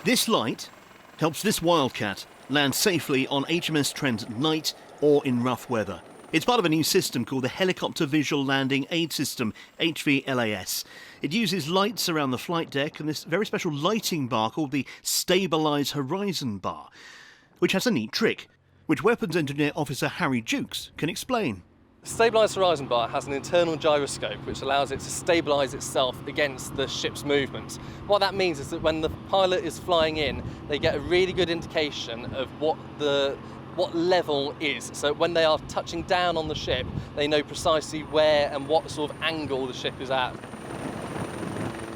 This light helps this Wildcat land safely on HMS Trent at night or in rough weather. It's part of a new system called the Helicopter Visual Landing Aid System, HVLAS. It uses lights around the flight deck and this very special lighting bar called the Stabilise Horizon Bar, which has a neat trick, which Weapons Engineer Officer Harry Jukes can explain. The Stabilised Horizon Bar has an internal gyroscope which allows it to stabilise itself against the ship's movements. What that means is that when the pilot is flying in, they get a really good indication of what level is. So when they are touching down on the ship, they know precisely where and what sort of angle the ship is at.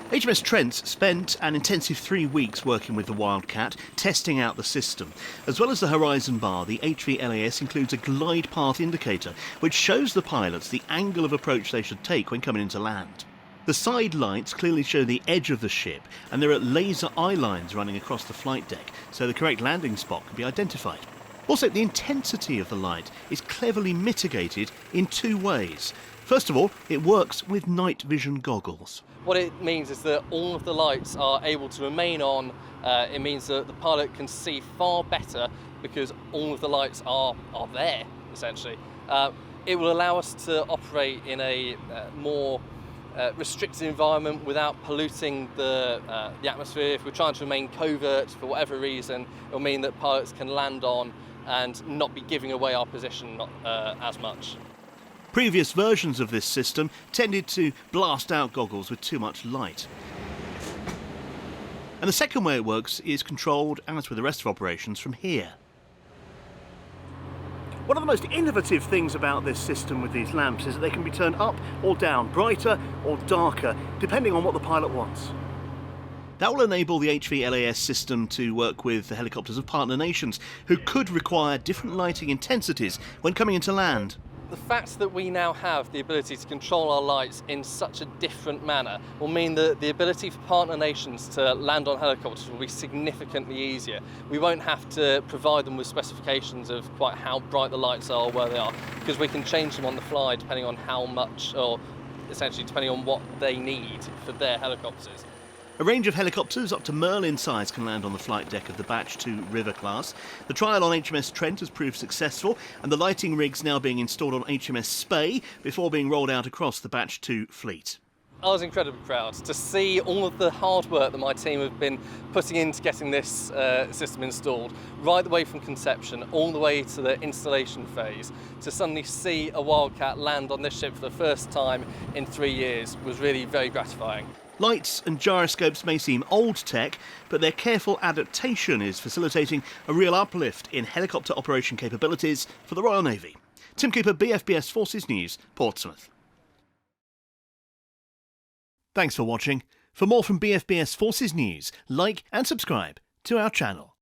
HMS Trent spent an intensive 3 weeks working with the Wildcat, testing out the system. As well as the horizon bar, the HVLAS includes a glide path indicator, which shows the pilots the angle of approach they should take when coming into land. The side lights clearly show the edge of the ship, and there are laser eye lines running across the flight deck, so the correct landing spot can be identified. Also, the intensity of the light is cleverly mitigated in 2 ways. First of all, it works with night vision goggles. What it means is that all of the lights are able to remain on. It means that the pilot can see far better because all of the lights are there, essentially. It will allow us to operate in a more restricted environment without polluting the atmosphere. If we're trying to remain covert for whatever reason, it will mean that pilots can land on and not be giving away our position as much. Previous versions of this system tended to blast out goggles with too much light. And the second way it works is controlled, as with the rest of operations, from here. One of the most innovative things about this system with these lamps is that they can be turned up or down, brighter or darker, depending on what the pilot wants. That will enable the HVLAS system to work with the helicopters of partner nations, who could require different lighting intensities when coming into land. The fact that we now have the ability to control our lights in such a different manner will mean that the ability for partner nations to land on helicopters will be significantly easier. We won't have to provide them with specifications of quite how bright the lights are or where they are, because we can change them on the fly depending on how much, or essentially depending on what they need for their helicopters. A range of helicopters up to Merlin size can land on the flight deck of the Batch 2 River class. The trial on HMS Trent has proved successful, and the lighting rig's now being installed on HMS Spey before being rolled out across the Batch 2 fleet. I was incredibly proud to see all of the hard work that my team have been putting into getting this system installed, right the way from conception all the way to the installation phase. To suddenly see a Wildcat land on this ship for the first time in 3 years was really very gratifying. Lights and gyroscopes may seem old tech, but their careful adaptation is facilitating a real uplift in helicopter operation capabilities for the Royal Navy. Tim Cooper, BFBS Forces News, Portsmouth. Thanks for watching. For more from BFBS Forces News, like and subscribe to our channel.